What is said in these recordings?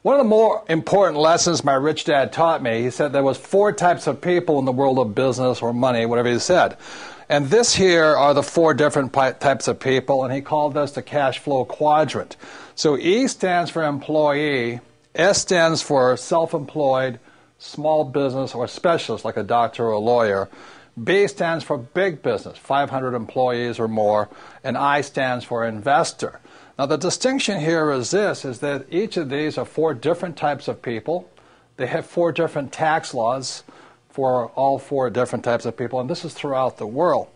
One of the more important lessons my rich dad taught me, he said there was 4 types of people in the world of business or money, whatever he said. And this here are the 4 different types of people, and he called this the cash flow quadrant. So E stands for employee, S stands for self-employed, small business or specialist like a doctor or a lawyer. B stands for big business, 500 employees or more, and I stands for investor. Now the distinction here is this, is that each of these are 4 different types of people. They have 4 different tax laws for all 4 different types of people, and this is throughout the world.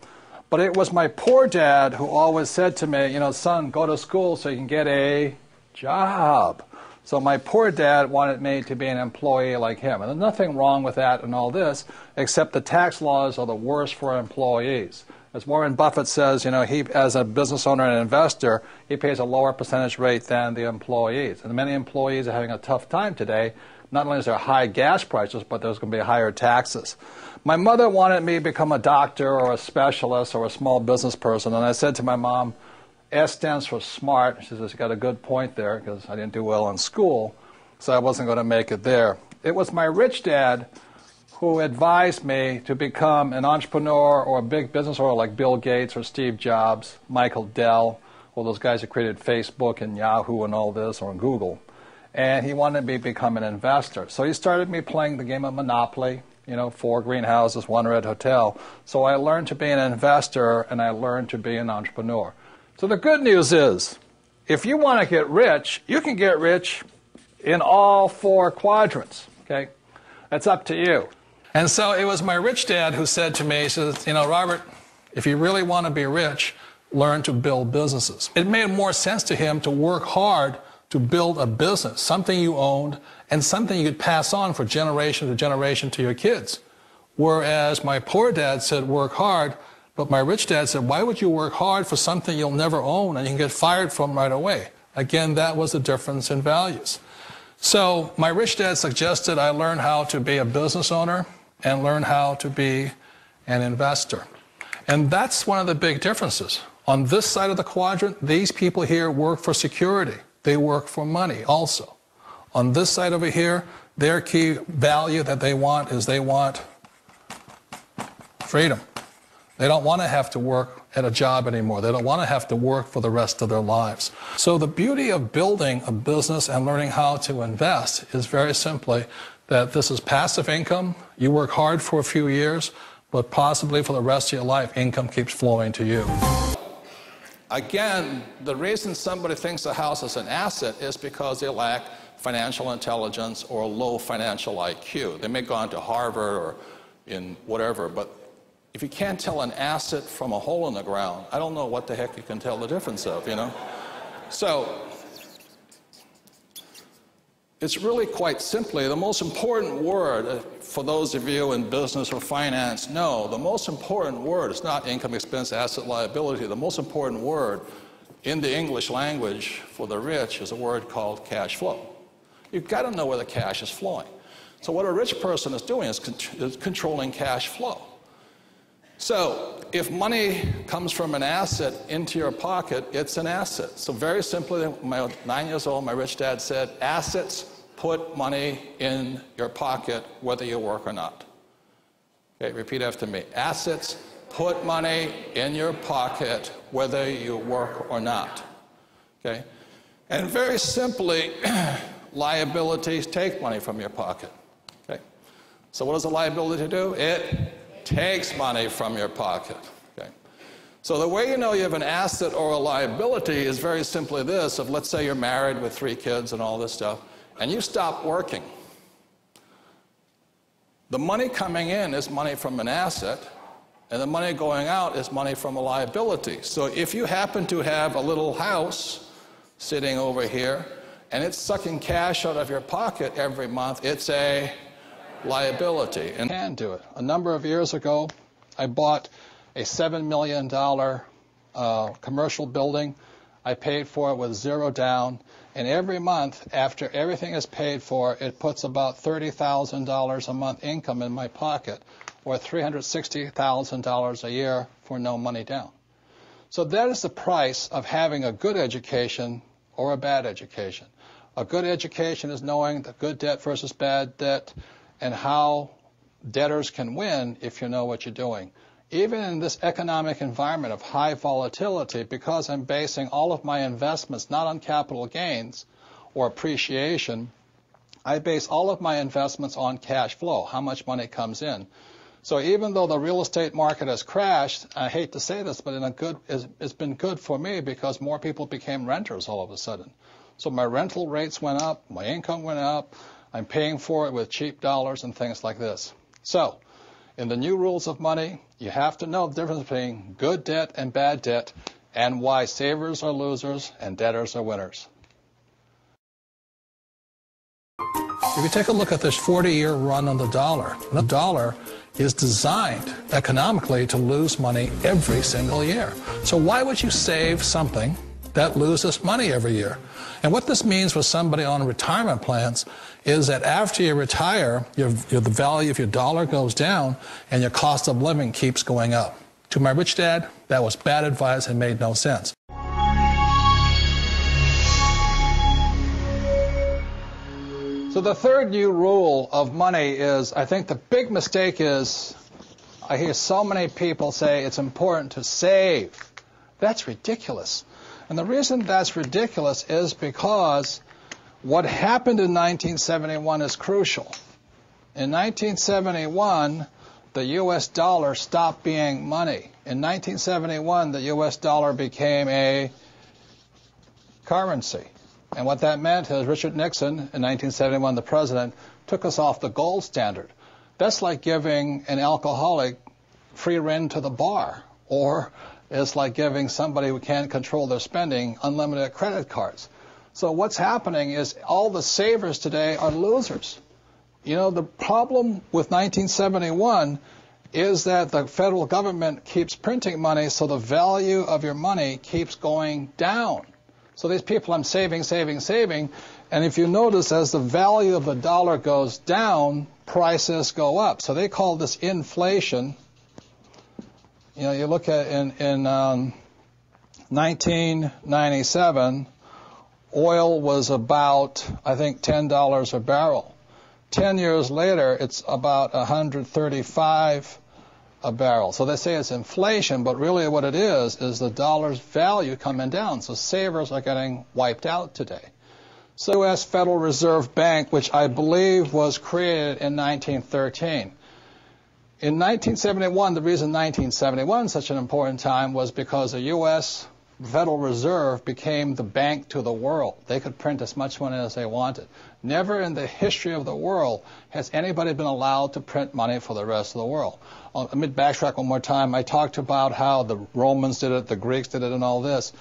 But it was my poor dad who always said to me, you know, son, go to school so you can get a job. So my poor dad wanted me to be an employee like him. And there's nothing wrong with that and all this, except the tax laws are the worst for employees. As Warren Buffett says, you know, he, as a business owner and investor, he pays a lower percentage rate than the employees. And many employees are having a tough time today. Not only is there high gas prices, but there's going to be higher taxes. My mother wanted me to become a doctor or a specialist or a small business person. And I said to my mom, S stands for smart. She says, you got a good point there, because I didn't do well in school, so I wasn't going to make it there. It was my rich dad who advised me to become an entrepreneur or a big business owner like Bill Gates or Steve Jobs, Michael Dell, all those guys who created Facebook and Yahoo and all this, or Google. And he wanted me to become an investor. So he started me playing the game of Monopoly, you know, 4 greenhouses, 1 red hotel. So I learned to be an investor and I learned to be an entrepreneur. So the good news is, if you want to get rich, you can get rich in all 4 quadrants, okay? That's up to you. And so it was my rich dad who said to me, he says, you know, Robert, if you really want to be rich, learn to build businesses. It made more sense to him to work hard to build a business, something you owned and something you could pass on for generation to generation to your kids. Whereas my poor dad said work hard, but my rich dad said, why would you work hard for something you'll never own and you can get fired from right away? Again, that was the difference in values. So my rich dad suggested I learn how to be a business owner and learn how to be an investor. And that's one of the big differences. On this side of the quadrant, these people here work for security. They work for money also. On this side over here, their key value that they want is they want freedom. They don't want to have to work at a job anymore. They don't want to have to work for the rest of their lives. So the beauty of building a business and learning how to invest is very simply that this is passive income. You work hard for a few years, but possibly for the rest of your life, income keeps flowing to you. Again, the reason somebody thinks a house is an asset is because they lack financial intelligence or low financial IQ. They may go on to Harvard or in whatever, but if you can't tell an asset from a hole in the ground, I don't know what the heck you can tell the difference of, you know? So it's really quite simply the most important word, for those of you in business or finance, know the most important word is not income, expense, asset, liability. The most important word in the English language for the rich is a word called cash flow. You've got to know where the cash is flowing. So what a rich person is doing is controlling cash flow. So if money comes from an asset into your pocket, it's an asset. So very simply, when I was 9 years old, my rich dad said, assets put money in your pocket whether you work or not. Okay, repeat after me. Assets put money in your pocket whether you work or not. Okay? And very simply, liabilities take money from your pocket. Okay? So what does a liability do? It takes money from your pocket. Okay? So the way you know you have an asset or a liability is very simply this. If let's say you're married with 3 kids and all this stuff, and you stop working, the money coming in is money from an asset, and the money going out is money from a liability. So if you happen to have a little house sitting over here, and it's sucking cash out of your pocket every month, it's a liability. And can do it. A number of years ago, I bought a $7 million commercial building. I paid for it with 0 down. And every month, after everything is paid for, it puts about $30,000 a month income in my pocket, or $360,000 a year for no money down. So that is the price of having a good education or a bad education. A good education is knowing the good debt versus bad debt and how debtors can win if you know what you're doing. Even in this economic environment of high volatility, because I'm basing all of my investments not on capital gains or appreciation, I base all of my investments on cash flow, how much money comes in. So even though the real estate market has crashed, I hate to say this, but it's been good for me because more people became renters all of a sudden. So my rental rates went up, my income went up, I'm paying for it with cheap dollars and things like this. So in the new rules of money, you have to know the difference between good debt and bad debt and why savers are losers and debtors are winners. If you take a look at this 40-year run on the dollar is designed economically to lose money every single year. So why would you save something that loses money every year? And what this means for somebody on retirement plans is that after you retire, the value of your dollar goes down and your cost of living keeps going up. To my rich dad, that was bad advice and made no sense. So the third new rule of money is, I think the big mistake is, I hear so many people say it's important to save. That's ridiculous. And the reason that's ridiculous is because what happened in 1971 is crucial. In 1971, the U.S. dollar stopped being money. In 1971, the U.S. dollar became a currency. And what that meant is Richard Nixon, in 1971, the president, took us off the gold standard. That's like giving an alcoholic free rein to the bar, or it's like giving somebody who can't control their spending unlimited credit cards. So what's happening is all the savers today are losers. You know, the problem with 1971 is that the federal government keeps printing money, so the value of your money keeps going down. So these people, I'm saving, and if you notice, as the value of the dollar goes down, prices go up. So they call this inflation. You know, you look at in 1997, oil was about, I think, $10 a barrel. 10 years later, it's about $135 a barrel. So they say it's inflation, but really what it is the dollar's value coming down. So savers are getting wiped out today. So the U.S. Federal Reserve Bank, which I believe was created in 1913. In 1971, the reason 1971 is such an important time was because the U.S. Federal Reserve became the bank to the world. They could print as much money as they wanted. Never in the history of the world has anybody been allowed to print money for the rest of the world. Let me backtrack one more time. I talked about how the Romans did it, the Greeks did it, and all this.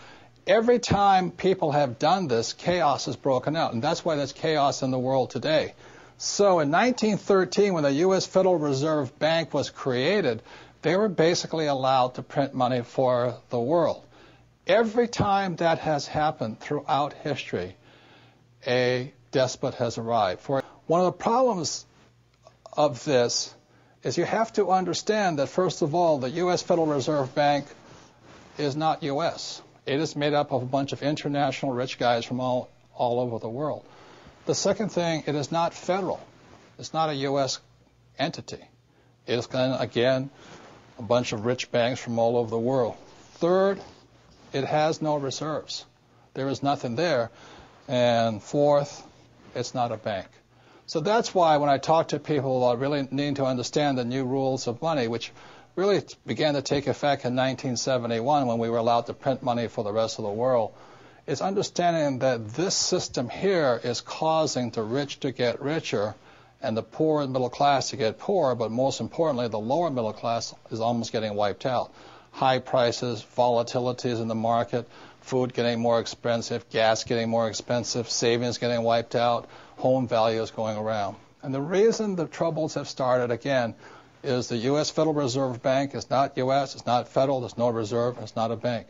Every time people have done this, chaos has broken out, and that's why there's chaos in the world today. So in 1913, when the U.S. Federal Reserve Bank was created, they were basically allowed to print money for the world. Every time that has happened throughout history, a despot has arrived. One of the problems of this is you have to understand that, first of all, the U.S. Federal Reserve Bank is not U.S. It is made up of a bunch of international rich guys from all over the world. The second thing, it is not federal. It's not a U.S. entity. It is, again, a bunch of rich banks from all over the world. Third, it has no reserves. There is nothing there. And fourth, it's not a bank. So that's why when I talk to people about really needing to understand the new rules of money, which really began to take effect in 1971 when we were allowed to print money for the rest of the world, is understanding that this system here is causing the rich to get richer and the poor and middle class to get poorer, but most importantly, the lower middle class is almost getting wiped out. High prices, volatilities in the market, food getting more expensive, gas getting more expensive, savings getting wiped out, home values going around. And the reason the troubles have started, again, is the U.S. Federal Reserve Bank is not U.S., it's not federal, there's no reserve, it's not a bank.